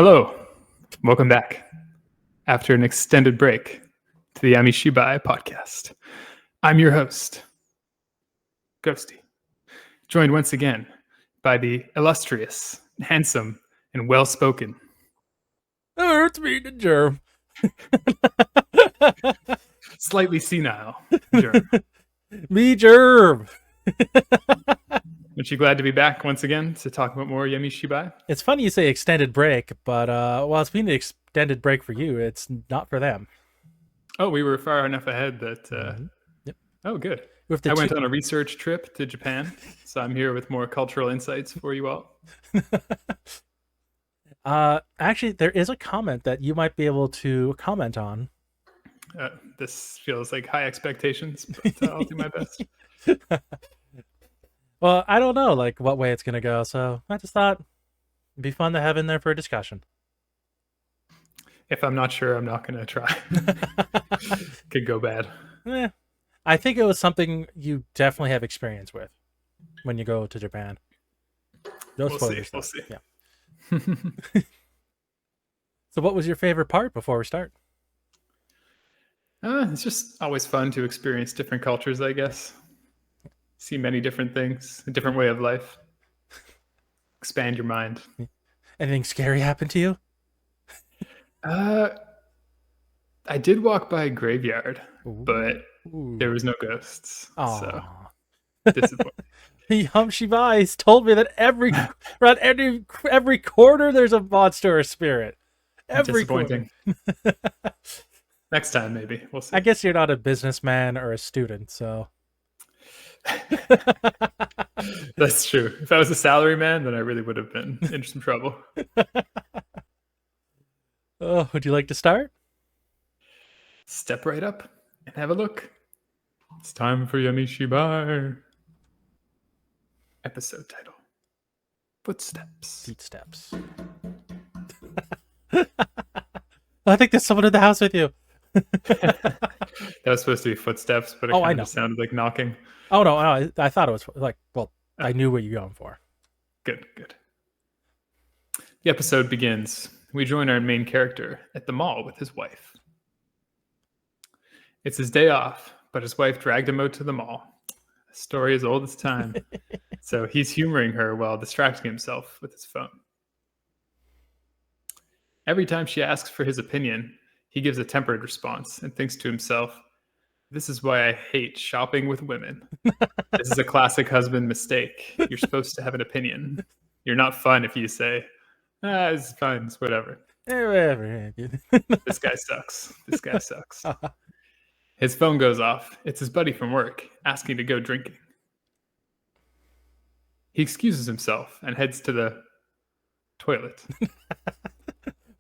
Hello, welcome back after an extended break to the Yami Shibai podcast. I'm your host, Ghosty, joined once again by the illustrious, handsome, and well-spoken. Oh, it's me, the Germ. Slightly senile, Germ. Me, Germ. Aren't you glad to be back once again to talk about more Yami Shibai? It's funny you say extended break, but while it's been an extended break for you, it's not for them. Oh, we were far enough ahead that... Yep. Oh, good. With the I went on a research trip to Japan, so I'm here with more cultural insights for you all. Actually, there is a comment that you might be able to comment on. This feels like high expectations, but I'll do my best. Well, I don't know like what way it's gonna go, so I just thought it'd be fun to have in there for a discussion. If I'm not sure, I'm not going to try. Could go bad. I think it was something you definitely have experience with when you go to Japan. No spoilers. We'll see. Yeah. So what was your favorite part before we start? It's just always fun to experience different cultures, I guess. See many different things, a different way of life. Expand your mind. Anything scary happen to you? I did walk by a graveyard, but there was no ghosts. Aww. So disappointing. Shibai told me that around every corner there's a monster or spirit. Every disappointing. Next time, maybe. We'll see. I guess you're not a businessman or a student, so. That's true. If I was a salary man, then I really would have been in some trouble. Oh, would you like to start? Step right up and have a look. It's time for Yami Shibai. Episode title: Footsteps. Feet steps. I think there's someone in the house with you. That was supposed to be footsteps, but it kind of sounded like knocking. Oh no, I thought it was like, well, I knew what you're going for. Good. The episode begins. We join our main character at the mall with his wife. It's his day off, but his wife dragged him out to the mall. A story as old as time. So he's humoring her while distracting himself with his phone. Every time she asks for his opinion, he gives a tempered response and thinks to himself, "This is why I hate shopping with women. This is a classic husband mistake. You're supposed to have an opinion. You're not fun if you say, it's fine, it's whatever. This guy sucks. This guy sucks." His phone goes off. It's his buddy from work asking to go drinking. He excuses himself and heads to the toilet.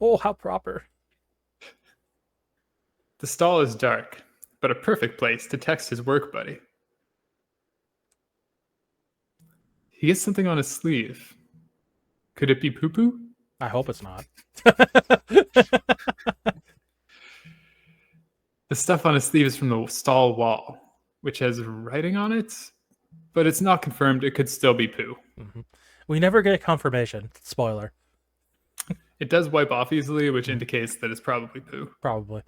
Oh, how proper. The stall is dark, but a perfect place to text his work buddy. He gets something on his sleeve. Could it be poo-poo? I hope it's not. The stuff on his sleeve is from the stall wall, which has writing on it, but it's not confirmed. It could still be poo. Mm-hmm. We never get confirmation. Spoiler. It does wipe off easily, which indicates that it's probably poo. Probably.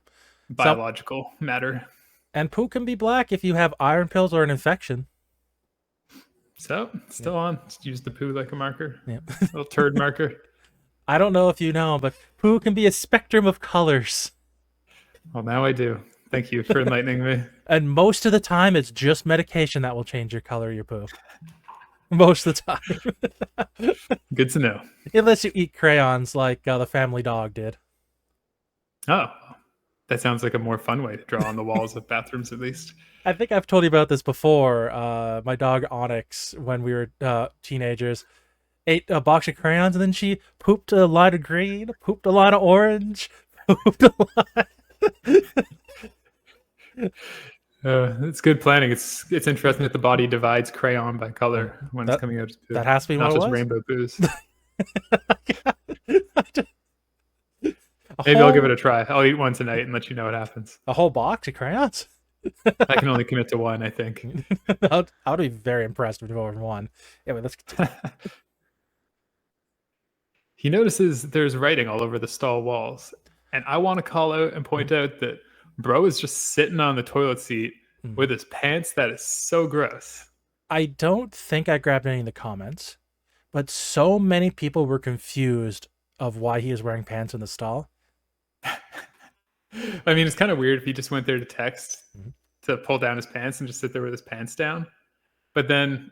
Biological matter. And poo can be black if you have iron pills or an infection. So, still on. Just use the poo like a marker. Yeah. A little turd marker. I don't know if you know, but poo can be a spectrum of colors. Well, now I do. Thank you for enlightening me. And most of the time, it's just medication that will change your color of your poo. Most of the time. Good to know. Unless you eat crayons like the family dog did. Oh, that sounds like a more fun way to draw on the walls of bathrooms, at least. I think I've told you about this before. My dog Onyx, when we were teenagers, ate a box of crayons and then she pooped a line of green, pooped a line of orange, pooped a line. It's good planning. It's interesting that the body divides crayon by color when it's coming out as poo. That has to be not what just it was? rainbow poos. Maybe I'll give it a try. I'll eat one tonight and let you know what happens. A whole box of crayons? I can only commit to one, I think. I would be very impressed with more than one. Anyway, let's continue. He notices there's writing all over the stall walls. And I want to call out and point out that bro is just sitting on the toilet seat with Mhm. his pants. That is so gross. I don't think I grabbed any of the comments, but so many people were confused of why he is wearing pants in the stall. I mean, it's kind of weird if he just went there to text Mhm. to pull down his pants and just sit there with his pants down. But then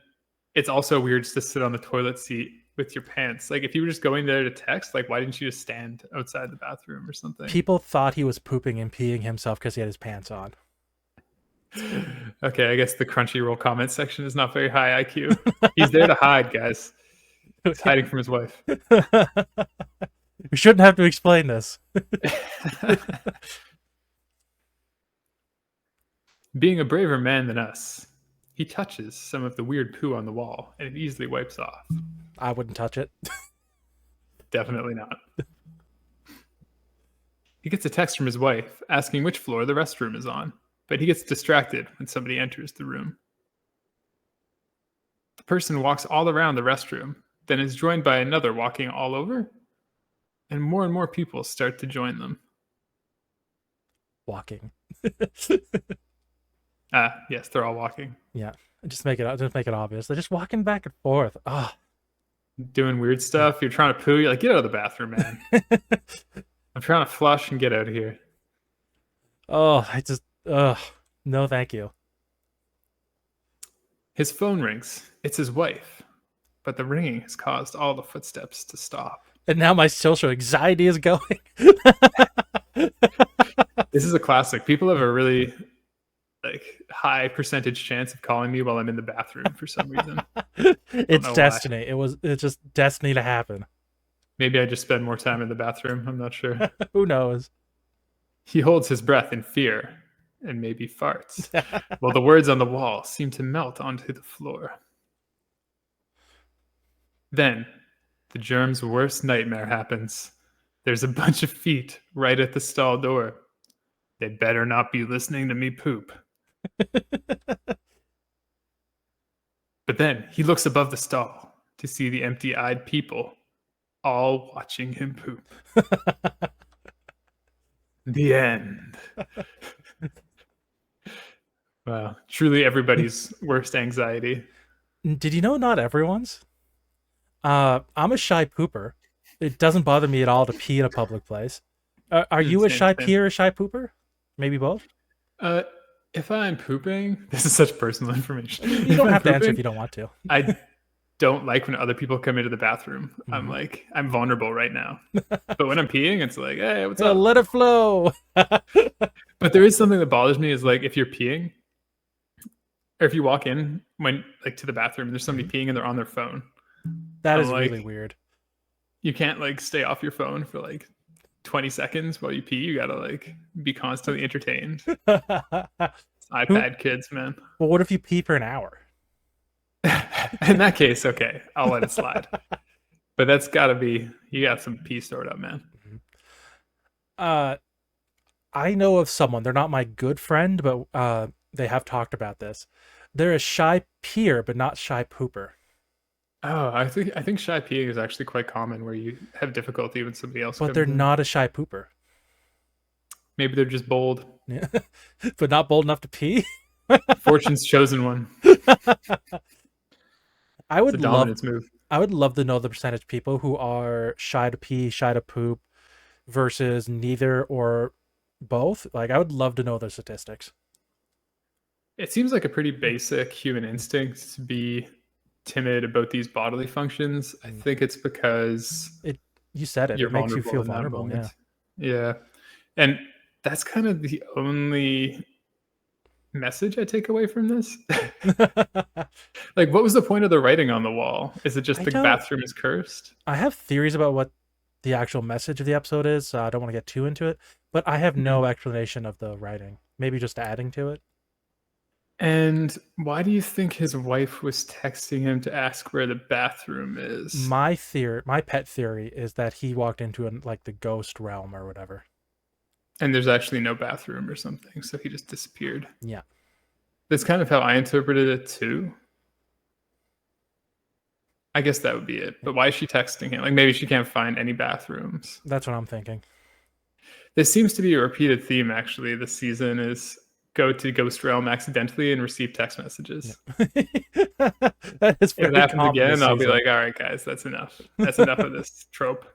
it's also weird just to sit on the toilet seat with your pants. Like if you were just going there to text, like why didn't you just stand outside the bathroom or something? People thought he was pooping and peeing himself because he had his pants on. Okay, I guess the Crunchyroll comment section is not very high IQ. He's there to hide, guys. He's hiding from his wife. We shouldn't have to explain this. Being a braver man than us, he touches some of the weird poo on the wall and it easily wipes off. I wouldn't touch it. Definitely not. He gets a text from his wife asking which floor the restroom is on, but he gets distracted when somebody enters the room. The person walks all around the restroom, then is joined by another walking all over, and more people start to join them. Walking. Ah, yes, they're all walking. Yeah. Just make it obvious. They're just walking back and forth. Ah. Doing weird stuff. You're trying to poo. You're like, get out of the bathroom, man. I'm trying to flush and get out of here. Oh, no, thank you. His phone rings. It's his wife, but the ringing has caused all the footsteps to stop. And now my social anxiety is going. This is a classic. People have a really high percentage chance of calling me while I'm in the bathroom for some reason. It's destiny. It's just destiny to happen. Maybe I just spend more time in the bathroom. I'm not sure. Who knows? He holds his breath in fear and maybe farts, while the words on the wall seem to melt onto the floor. Then, the germ's worst nightmare happens. There's a bunch of feet right at the stall door. They better not be listening to me poop. But then he looks above the stall to see the empty-eyed people all watching him poop. The end. Wow, truly everybody's worst anxiety. Did you know not everyone's? I'm a shy pooper. It doesn't bother me at all to pee in a public place. Are you a shy peer or a shy pooper? Maybe both? If I'm pooping, this is such personal information. You don't have to answer if you don't want to. I don't like when other people come into the bathroom. Mm-hmm. I'm vulnerable right now. But when I'm peeing, it's like, hey, what's up? Let it flow. But there is something that bothers me is like if you're peeing, or if you walk in to the bathroom and there's somebody peeing and they're on their phone. That is really weird. You can't stay off your phone for 20 seconds while you pee. You gotta be constantly entertained. iPad kids, man. Well, what if you pee for an hour? In that case, okay, I'll let it slide. But that's gotta be, you got some pee stored up, man. I know of someone, they're not my good friend, but they have talked about this. They're a shy peer, but not shy pooper. Oh, I think shy peeing is actually quite common where you have difficulty when somebody else But they're not a shy pooper. Maybe they're just bold. Yeah. But not bold enough to pee? Fortune's chosen one. I would move. I would love to know the percentage of people who are shy to pee, shy to poop, versus neither or both. I would love to know the statistics. It seems like a pretty basic human instinct to be timid about these bodily functions. I think it's because you said it makes you feel vulnerable. Yeah. And that's kind of the only message I take away from this. What was the point of the writing on the wall? Is it just the bathroom is cursed? I have theories about what the actual message of the episode is, so I don't want to get too into it, but I have no explanation of the writing. Maybe just adding to it. And why do you think his wife was texting him to ask where the bathroom is? My pet theory is that he walked into the ghost realm or whatever. And there's actually no bathroom or something, so he just disappeared. Yeah. That's kind of how I interpreted it too. I guess that would be it. But why is she texting him? Like maybe she can't find any bathrooms. That's what I'm thinking. This seems to be a repeated theme actually this season is go to Ghost Realm accidentally and receive text messages. That is If it very happens common this again, I'll be season. like, all right, guys, that's enough. That's enough of this trope.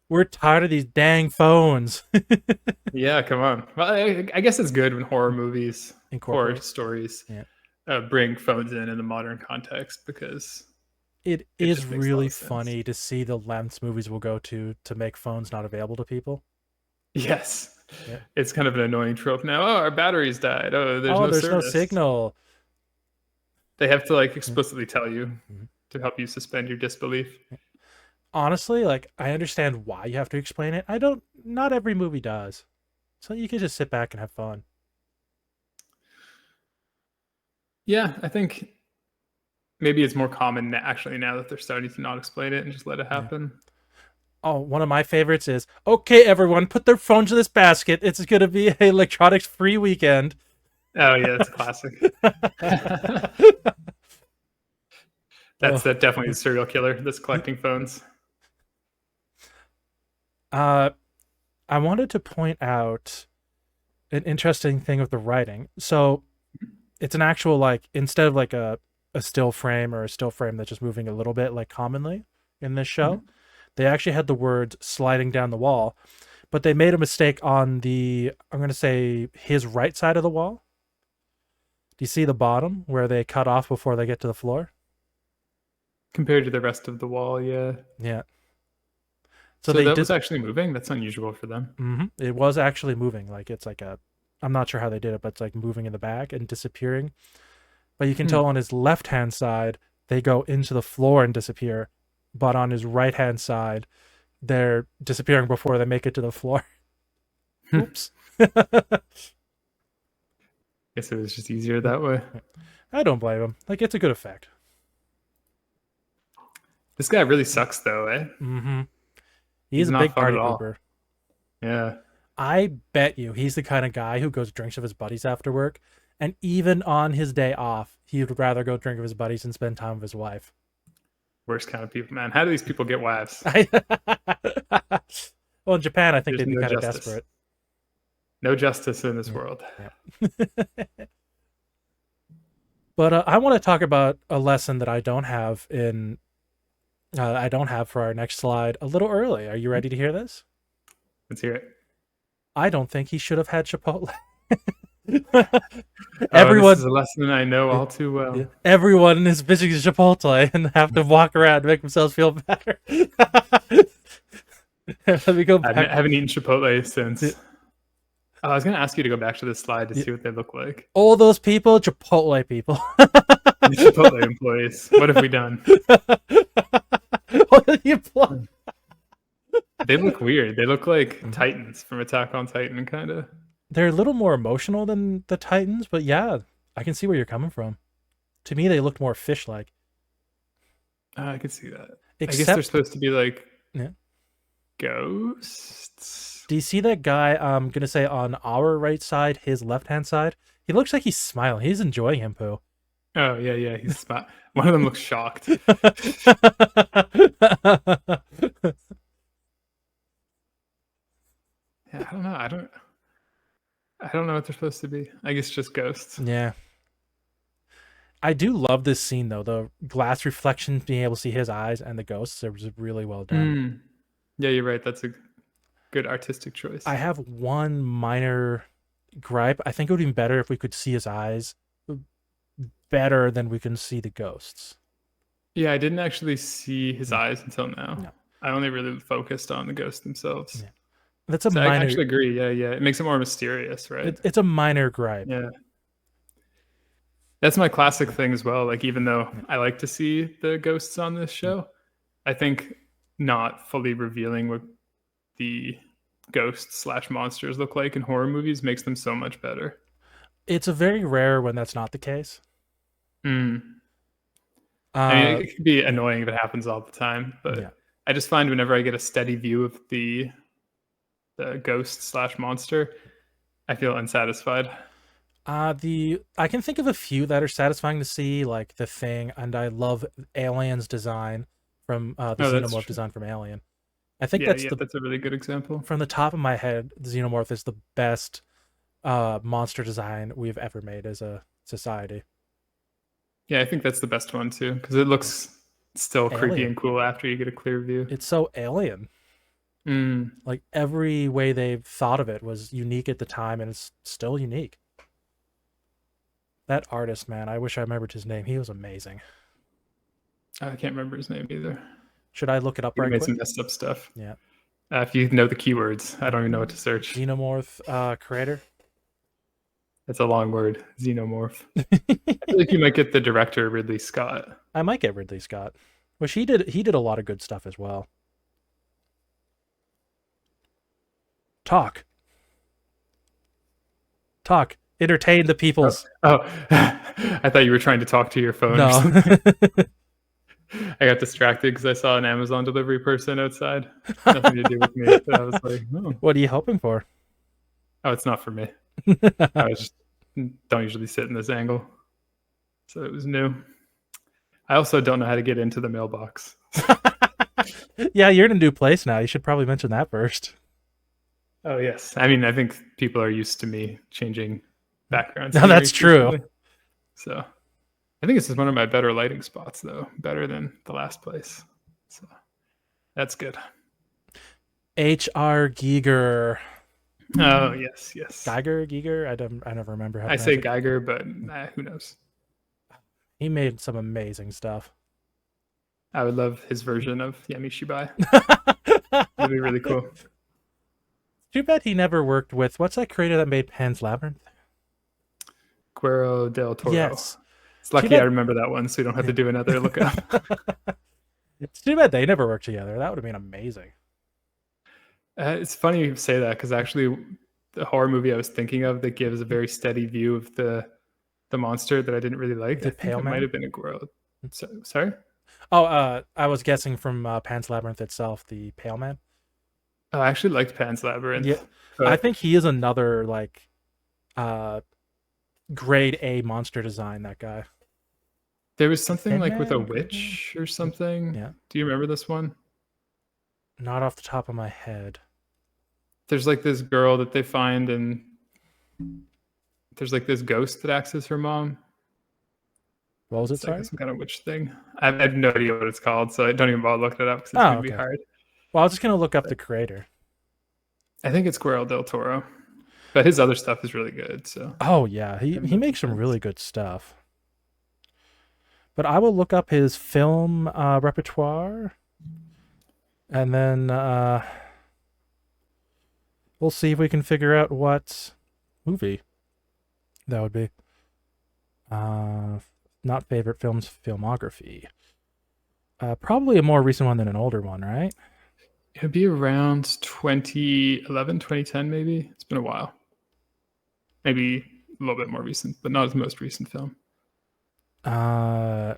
We're tired of these dang phones. Yeah, come on. Well, I guess it's good when horror movies, horror Incorporate. stories Yeah. bring phones in the modern context because It it is just makes a lot really of sense. funny to see the lengths movies will go to make phones not available to people. Yes. Yeah. It's kind of an annoying trope now. Oh, our batteries died. Oh, there's Oh, no there's no service. signal. They have to like explicitly tell you Mhm. to help you suspend your disbelief. Honestly, like I understand why you have to explain it. I don't. Not every movie does, so you can just sit back and have fun. Yeah, I think maybe it's more common actually now that they're starting to not explain it and just let it Yeah. happen. Oh, one of my favorites is okay, everyone, put their phones in this basket. It's gonna be an electronics free weekend. Oh yeah, that's a classic. That's Oh. that definitely a serial killer that's collecting phones. I wanted to point out an interesting thing with the writing. So it's an actual like instead of like a still frame or a still frame that's just moving a little bit like commonly in this show, Mhm. they actually had the words sliding down the wall, but they made a mistake on the I'm gonna say his right side of the wall. Do you see the bottom where they cut off before they get to the floor? Compared to the rest of the wall, yeah. Yeah. So So they that was did. actually moving. That's unusual for them. It was actually moving. Like it's like a. I'm not sure how they did it, but it's like moving in the back and disappearing. But you can Hmm. tell on his left hand side, they go into the floor and disappear. But on his right hand side, they're disappearing before they make it to the floor. Oops. Guess it was just easier that way. I don't blame him. Like, it's a good effect. This guy really sucks though, eh? Mm-hmm. He's He's a not big fun at party all. pooper. Yeah. I bet you he's the kind of guy who goes drinks with his buddies after work. And even on his day off, he would rather go drink with his buddies and spend time with his wife. Worst kind of people, man. How do these people get wives? Well, in Japan, I think There's they'd be no kind of justice. desperate. No justice in this Yeah. world. Yeah. But I want to talk about a lesson that I don't have for our next slide a little early. Are you ready to hear this? Let's hear it. I don't think he should have had Chipotle. Oh, this is Everyone, a lesson I know all too well. everyone is visiting Chipotle and have to walk around to make themselves feel better. Let me go I back. haven't eaten Chipotle since. Oh, I was going to ask you to go back to this slide to see what they look like. All those people, Chipotle people. The Chipotle employees. What have we done? They look weird. They look like Titans from Attack on Titan, kind of. They're a little more emotional than the Titans, but yeah, I can see where you're coming from. To me, they looked more fish-like. I could see that. I guess Except, they're supposed to be like yeah. ghosts. Do you see that guy? I'm gonna say on our right side, his left-hand side. He looks like he's smiling. He's enjoying him poo. Oh yeah, yeah. He's spot. One of them looks shocked. Yeah, I don't know. I don't know what they're supposed to be. I guess just ghosts. Yeah. I do love this scene though. The glass reflection, being able to see his eyes and the ghosts, it was really well done. Mm. Yeah, you're right. That's a good artistic choice. I have one minor gripe. I think it would be better if we could see his eyes better than we can see the ghosts. Yeah, I didn't actually see his eyes until now. No. I only really focused on the ghosts themselves. Yeah. That's a So minor. I actually agree. Yeah, yeah. It makes it more mysterious, right? It's a minor gripe. Yeah. That's my classic thing as well. Like, even though I like to see the ghosts on this show, I think not fully revealing what the ghosts / monsters look like in horror movies makes them so much better. It's a very rare when that's not the case. Mm. I mean, it can be annoying if it happens all the time, but yeah. I just find whenever I get a steady view of the ghost / monster, I feel unsatisfied. I can think of a few that are satisfying to see, like The Thing, and I love Alien's design from the Oh, that's xenomorph true. design from Alien. I think Yeah, that's yeah, the that's a really good example. from the top of my head, the xenomorph is the best monster design we've ever made as a society. Yeah, I think that's the best one too because it Yeah. looks still creepy Alien. and cool after you get a clear view. It's so alien. Mm. Like every way they thought of it was unique at the time, and it's still unique. That artist, man, I wish I remembered his name. He was amazing. I can't remember his name either. Should I look it up He right made some quick? messed up stuff. Yeah. If you know the keywords, I don't even know what to search. Xenomorph creator. It's a long word, xenomorph. I feel like you might get the director Ridley Scott. I might get Ridley Scott, which he did a lot of good stuff as well. Talk, talk, entertain the Oh, peoples. oh. I thought you were trying to talk to your phone or No. something. I got distracted because I saw an Amazon delivery person outside. Nothing to do with me. But I was like, What are you hoping for? oh, it's not for me. I was just don't usually sit in this angle, so it was new. I also don't know how to get into the mailbox. Yeah, you're in a new place now. You should probably mention that first. Oh yes, I mean I think people are used to me changing background No, scenery that's true. frequently. So I think this is one of my better lighting spots, though, better than the last place. So that's good. H.R. Giger. Oh yes, yes. Giger? I never remember how to I pronounce say it. Geiger, but who knows? He made some amazing stuff. I would love his version of Yami Shibai. It'd be really cool. Too bad he never worked with what's that creator that made Pan's Labyrinth? Guerrero del Toro. Yes. It's Too lucky I bad. remember that one, so we don't have to do another lookup. It's too bad they never worked together. That would have been amazing. It's funny you say that because actually, the horror movie I was thinking of that gives a very steady view of the monster that I didn't really like. I The think Pale it might Man? have been a Guerrero. Sorry. Oh, I was guessing from Pan's Labyrinth itself, the Pale Man. Oh, I actually liked Pan's Yeah, Labyrinth, I but think he is another like uh grade A monster design. That guy, there was the something Thin like with a Man. witch or something. Yeah, Do you remember this one? not off the top of my head. There's like this girl that they find, and there's like this ghost that acts as her mom. What was it? It's like Sorry. some kind of witch thing. I have no idea what it's called, so I don't even bother looking it up because it's Oh, going to be okay. hard. Well, I was just gonna look up the creator. I think it's Guerrero del Toro, but his other stuff is really good. So Oh yeah, he makes some really good stuff. But I will look up his film repertoire, and then we'll see if we can figure out what movie that would be. Not favorite films, filmography. Probably a more recent one than an older one, right? it'd be around 2011, 2010, maybe. It's been a while. Maybe a little bit more recent, but not his most recent film. Uh,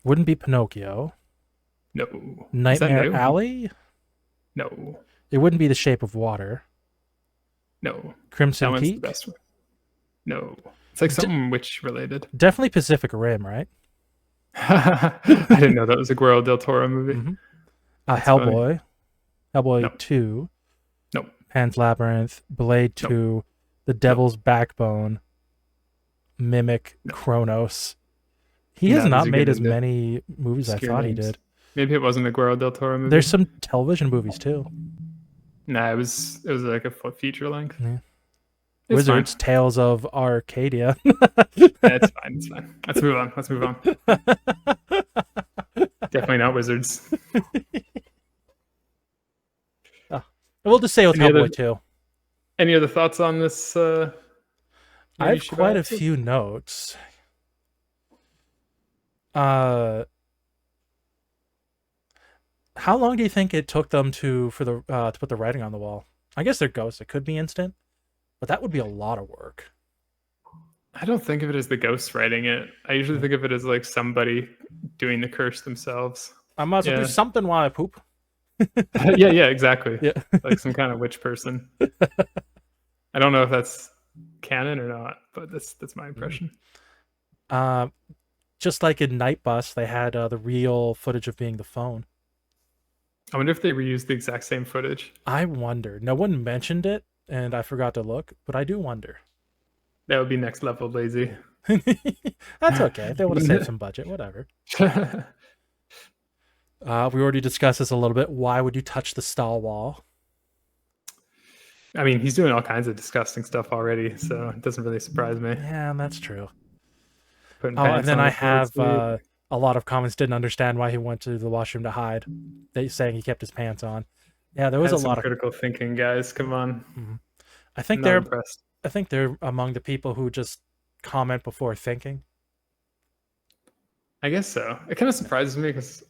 wouldn't be Pinocchio. No. Is that Nightmare new? Alley. No. It wouldn't be The Shape of Water. No. That Crimson one's the Peak. best one. No. It's like something witch related. Definitely Pacific Rim, right? I didn't know that was a Guerrero del Toro movie. Mm-hmm. That's funny. Hellboy. Hellboy Nope. 2. Nope. Pan's Labyrinth. Blade Nope. 2. The Devil's Backbone. Mimic. Kronos. He has Nah, not these are made getting as into many movies as I obscure thought he names. did. Maybe it wasn't a Guerrero del Toro movie. There's some television movies too. Nah, it was like a full feature length. Yeah. It's Wizards, fine. Tales of Arcadia. Yeah, it's fine. It's fine. Let's move on. Let's move on. Definitely not Wizards. We'll just say with Any other- Hellboy 2. Any other thoughts on this? I have Yami quite a Shibai? few notes. How long do you think it took them to put the writing on the wall? I guess they're ghosts. It could be instant, but that would be a lot of work. I don't think of it as the ghosts writing it. I usually think of it as like somebody doing the curse themselves. I might as well Yeah. do something while I poop. Yeah, exactly. Yeah. Like some kind of witch person. I don't know if that's canon or not, but that's my impression. Just like in Night Bus, they had the real footage of being the phone. I wonder if they reused the exact same footage. I wonder. No one mentioned it, and I forgot to look, but I do wonder. That would be next level lazy. That's okay. They want to save some budget. Whatever. We already discussed this a little bit. Why would you touch the stall wall? I mean, he's doing all kinds of disgusting stuff already, so it doesn't really surprise me. Yeah, that's true. Putting And then on I before have sleep. a lot of comments didn't understand why he went to the washroom to hide. They saying he kept his pants on. Yeah, there was Had a some lot of critical thinking, guys. Come on. I I'm think not impressed. they're among the people who just comment before thinking. I guess so. It kind of surprises me because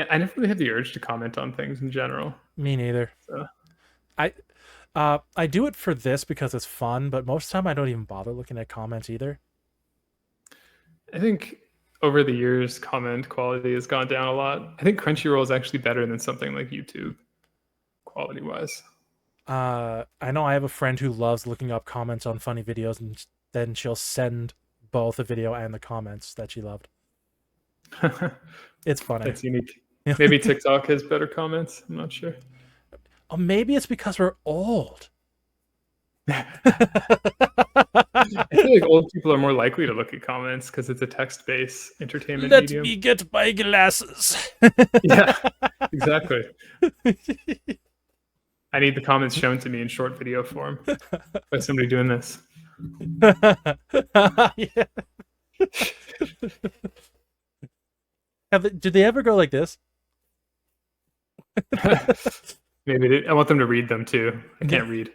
I never really have the urge to comment on things in general. Me neither. So I do it for this because it's fun, but most of the time I don't even bother looking at comments either. I think over the years, comment quality has gone down a lot. I think Crunchyroll is actually better than something like YouTube, quality wise. I know I have a friend who loves looking up comments on funny videos, and then she'll send both the video and the comments that she loved. It's funny. That's unique. Maybe TikTok has better comments. I'm not sure. Oh, maybe it's because we're old. I feel like old people are more likely to look at comments because it's a text-based entertainment Let medium. me get my glasses. Yeah, exactly. I need the comments shown to me in short video form by somebody doing this. Yeah. Did they ever go like this? Maybe I want them to read them too. I can't read.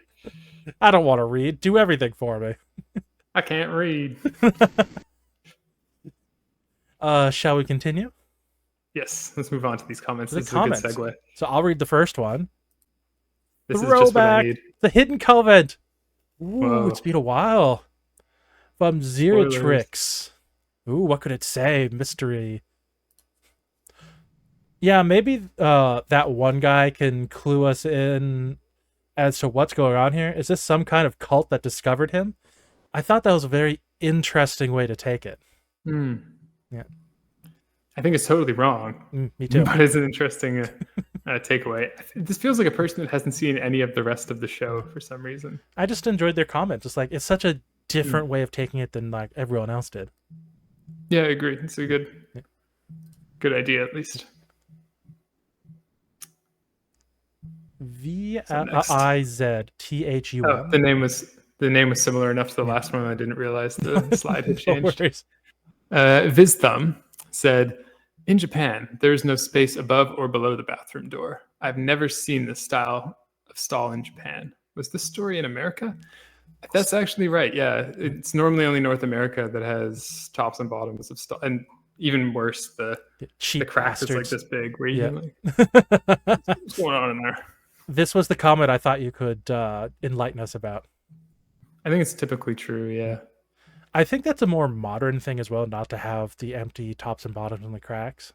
I don't want to read. Do everything for me. I can't read. Shall we continue? Yes, let's move on to these comments. The This comments. is a good segue. So I'll read the first one. This is just what I need. The hidden convent. Ooh, Whoa. it's been a while. From Spoilers. Zeratrix. Ooh, what could it say? Mystery. Yeah, maybe that one guy can clue us in as to what's going on here. Is this some kind of cult that discovered him? I thought that was a very interesting way to take it. Yeah. I think it's totally wrong. Me too. But it's an interesting takeaway. This feels like a person that hasn't seen any of the rest of the show for some reason. I just enjoyed their comments. It's like it's such a different way of taking it than like everyone else did. Yeah, I agree. It's a good idea, at least. VIZTHUM. Oh, the name was similar enough to the last one. I didn't realize the slide had changed. Vizthumb said, "In Japan, there is no space above or below the bathroom door. I've never seen this style of stall in Japan. Was this story in America?" That's actually right. Yeah, it's normally only North America that has tops and bottoms of stall, and even worse, the crack is like this big. Where you like, what's going on in there? This was the comment I thought you could enlighten us about. I think it's typically true. Yeah. I think that's a more modern thing as well, not to have the empty tops and bottoms and the cracks.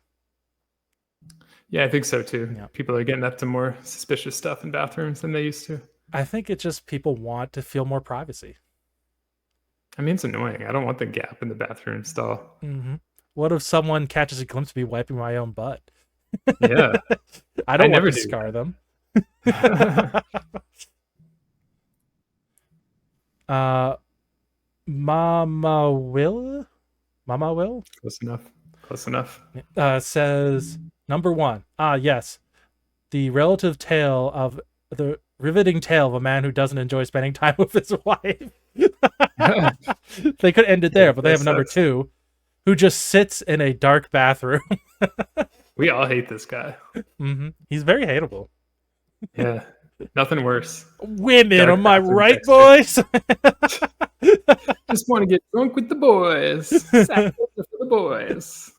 Yeah, I think so too. Yeah. People are getting up to more suspicious stuff in bathrooms than they used to. I think it's just people want to feel more privacy. I mean, it's annoying. I don't want the gap in the bathroom stall. Mm-hmm. What if someone catches a glimpse of me wiping my own butt? Yeah. I don't want to scar them. Mama Will Close enough. Says number 1. Yes, the riveting tale of a man who doesn't enjoy spending time with his wife. They could end it there, but they have number 2, who just sits in a dark bathroom. We all hate this guy. Mm-hmm. He's very hateable. Yeah, nothing worse. Women, am I right, boys? Just want to get drunk with the boys. For the boys.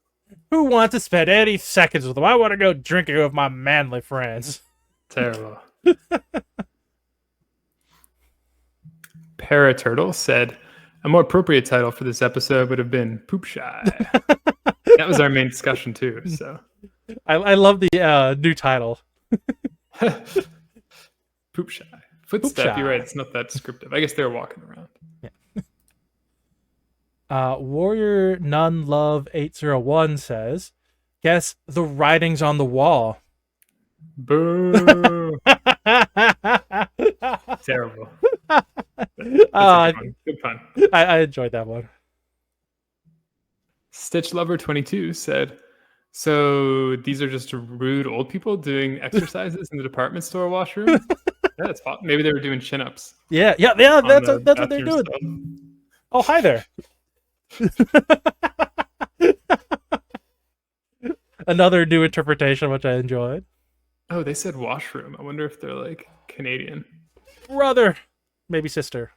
Who wants to spend any seconds with them? I want to go drinking with my manly friends. Terrible. Paraturtle said, "A more appropriate title for this episode would have been Poop Shy." That was our main discussion too. So I love the new title. Poop Shy. Footstep, you're right. It's not that descriptive. I guess they're walking around. Warrior None Love 801 says, guess the writings on the wall. Boo! Terrible. That's a uh, good one. Good pun. I enjoyed that one. Stitch Lover 22 said, "So these are just rude old people doing exercises in the department store washroom? Yeah, that's fun. Maybe they were doing chin-ups Yeah. on That's the that's what they're bathroom doing. stall." Oh, hi there. Another new interpretation, which I enjoyed. Oh, they said washroom. I wonder if they're like Canadian. Brother, maybe sister.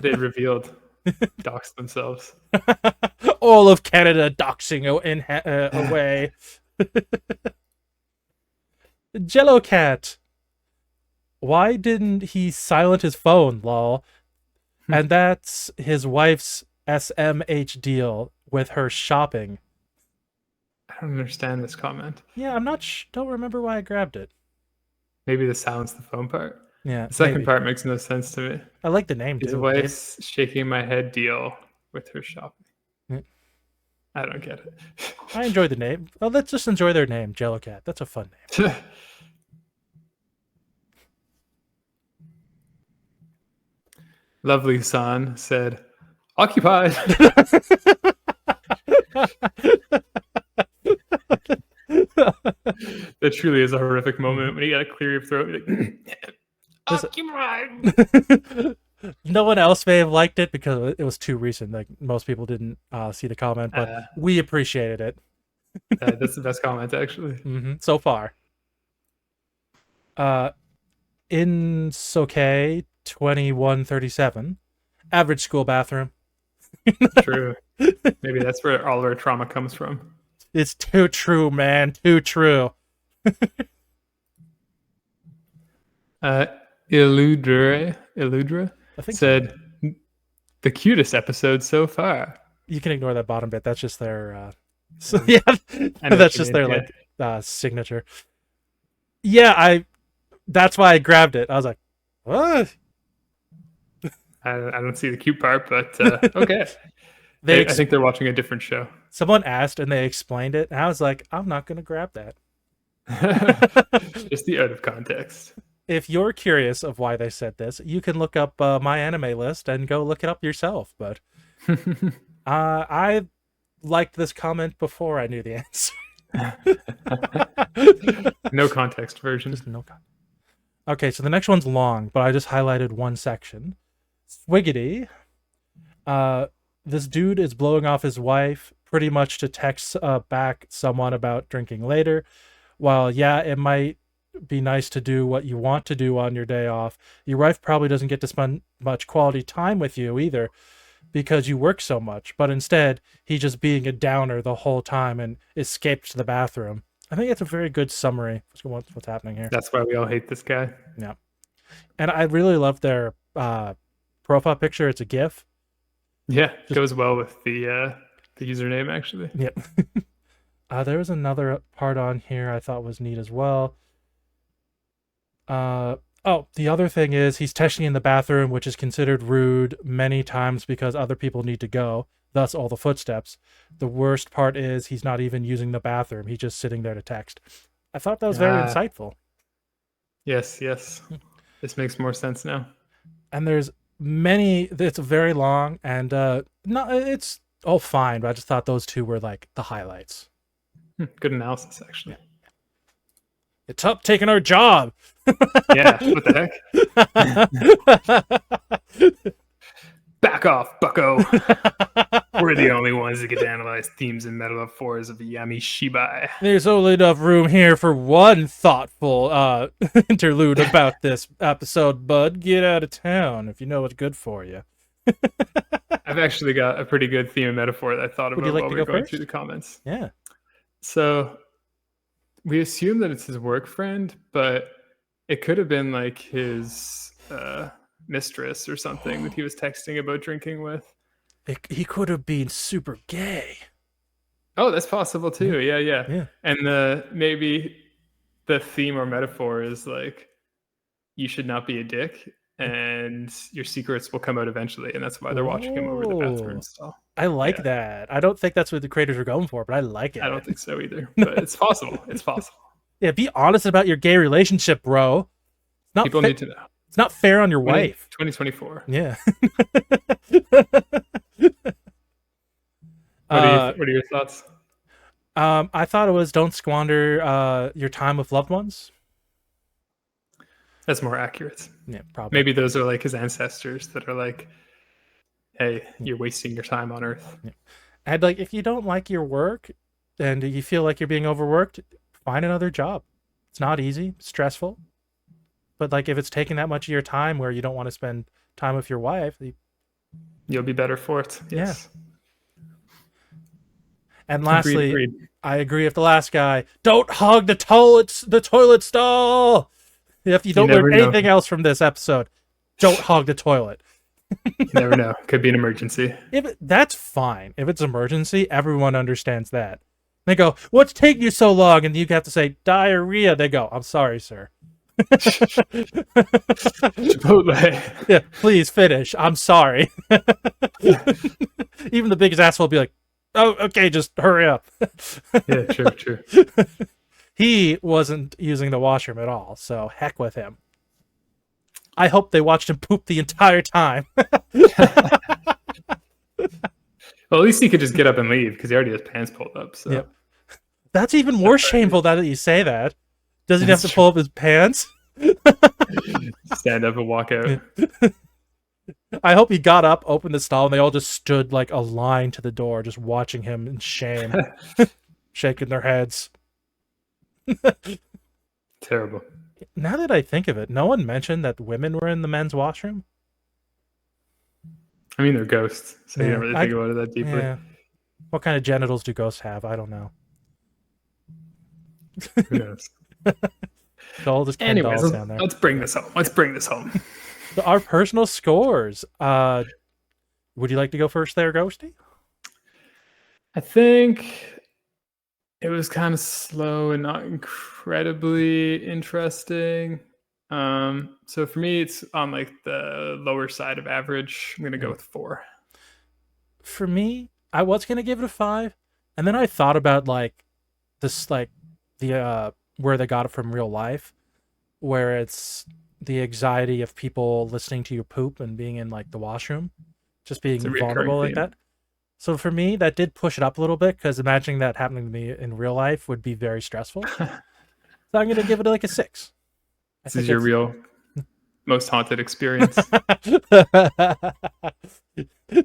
They revealed, doxed themselves. All of Canada doxing away. Jello Cat. Why didn't he silent his phone, lol? And that's his wife's SMH deal with her shopping. I don't understand this comment. Yeah, I'm not. Don't remember why I grabbed it. Maybe the silence the phone part. Yeah, The second maybe. part makes no sense to me. I like the name His too. wife's shaking my head deal with her shopping. Yeah. I don't get it. I enjoy the name. Oh, let's just enjoy their name, Jello Cat. That's a fun name. Lovely San said, "Occupied." That truly is a horrific moment when you gotta clear your throat. Like, occupied. No one else may have liked it because it was too recent. Like most people didn't see the comment, but we appreciated it. That's the best comment, actually. So far. In Soke 2137, average school bathroom. True. Maybe that's where all of our trauma comes from. It's too true, man. Too true. Illudra said, so. The cutest episode so far. You can ignore that bottom bit. That's just their yeah, that's just their like signature. Yeah, that's why I grabbed it. I was like, what? I don't see the cute part, but okay. I think they're watching a different show. Someone asked and they explained it, and I was like, I'm not going to grab that. Just the out of context. If you're curious of why they said this, you can look up my anime list and go look it up yourself. But I liked this comment before I knew the answer. No context version. Just no context. Okay, so the next one's long, but I just highlighted one section. Swiggity. This dude is blowing off his wife pretty much to text back someone about drinking later. While, yeah, it might be nice to do what you want to do on your day off, your wife probably doesn't get to spend much quality time with you either because you work so much. But instead, he's just being a downer the whole time and escaped to the bathroom. I think it's a very good summary of what's happening here. That's why we all hate this guy. Yeah. And I really love their profile picture. It's a GIF. Yeah, it goes well with the username, actually. Yep. There was another part on here I thought was neat as well. Oh, the other thing is he's texting in the bathroom, which is considered rude many times because other people need to go, thus all the footsteps. The worst part is he's not even using the bathroom. He's just sitting there to text. I thought that was very insightful. Yes. This makes more sense now. And there's many, it's very long and no, it's all fine, but I just thought those two were like the highlights. Good analysis, actually. Yeah. It's up taking our job. Yeah, what the heck? Back off, bucko. We're the only ones that get to analyze themes and meta fours of Yami Shibai. There's only enough room here for one thoughtful interlude about this episode, bud. Get out of town if you know what's good for you. I've actually got a pretty good theme and metaphor that I thought about while we were going through the comments. Yeah. So we assume that it's his work friend, but it could have been like his mistress or something that he was texting about drinking with. He could have been super gay. Oh, that's possible too. Yeah. And maybe the theme or metaphor is like, you should not be a dick. and your secrets will come out eventually, and that's why they're watching him over the bathroom Whoa. stall. I like Yeah. that. I don't think that's what the creators were going for, but I like I don't it. think so either, but it's possible. It's possible. Yeah, be honest about your gay relationship, bro. It's not People fa- need to know. it's not fair on your wife. 2024. Yeah. What are your thoughts? I thought it was don't squander your time with loved ones. That's more accurate. Yeah, probably. Maybe those are like his ancestors that are like, hey, you're wasting your time on Earth. Yeah. And like, if you don't like your work and you feel like you're being overworked, find another job. It's not easy, it's stressful. But like, if it's taking that much of your time where you don't want to spend time with your wife, You'll be better for it. Yes. And lastly, Agreed. I agree with the last guy. Don't hog the toilet stall. If you don't never learn know. anything else from this episode, don't hog the toilet. You never know. Could be an emergency. That's fine. If it's emergency, everyone understands that. They go, "What's taking you so long?" And you have to say diarrhea. They go, "I'm sorry, sir." Chipotle. Yeah, please finish. I'm sorry. Even the biggest asshole will be like, "Oh, okay, just hurry up." Yeah, true. He wasn't using the washroom at all, so heck with him. I hope they watched him poop the entire time. Well, at least he could just get up and leave because he already has pants pulled up. So Yep. That's even more shameful now that you say that. Doesn't he have to pull up his pants? Stand up and walk out. I hope he got up, opened the stall, and they all just stood like a line to the door, just watching him in shame, shaking their heads. Terrible. Now that I think of it, no one mentioned that women were in the men's washroom. I mean, they're ghosts, so you Yeah, don't really think about it that deeply. Yeah. What kind of genitals do ghosts have? I don't know. Who knows? All just Anyways, dolls down there. let's bring this home. So our personal scores. Would you like to go first there, Ghosty? I think it was kind of slow and not incredibly interesting. So for me, it's on like the lower side of average. I'm gonna go with 4. For me, I was gonna give it a 5, and then I thought about like this, like the where they got it from real life, where it's the anxiety of people listening to you poop and being in like the washroom, just being It's a reoccurring vulnerable like theme. that. So for me, that did push it up a little bit because imagining that happening to me in real life would be very stressful. So I'm gonna give it like a 6. This is your real most haunted experience.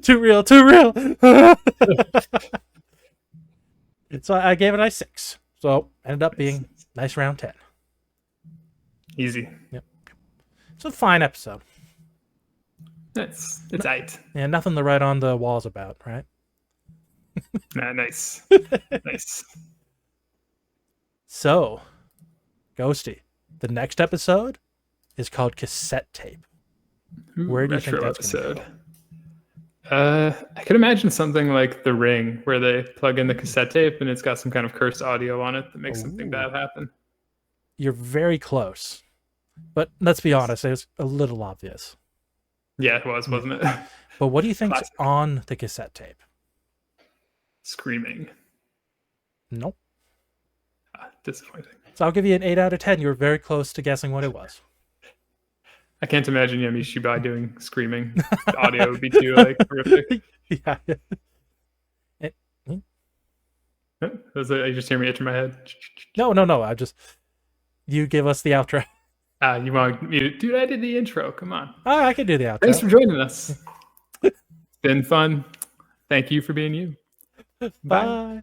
Too real. So I gave it a 6. So ended up being nice round 10. Easy. Yep. It's a fine episode. It's aight. Yeah, nothing to write on the walls about, right? Nah, nice. Nice. So, Ghosty, the next episode is called Cassette Tape. Where do you think Retro that's gonna go? I could imagine something like The Ring, where they plug in the cassette tape and it's got some kind of cursed audio on it that makes something Ooh. bad happen. You're very close. But let's be honest, it was a little obvious. Yeah, it was, wasn't it? But what do you think's Classic. on the cassette tape? Screaming. Nope. Disappointing. So I'll give you an 8 out of 10. You were very close to guessing what it was. I can't imagine Yami Shibai doing screaming. The audio would be too like horrific. Yeah. You just hear me itching my head. No. You give us the outro. You want me to? Dude, I did the intro. Come on. I can do the outro. Thanks for joining us. It's been fun. Thank you for being you. Bye.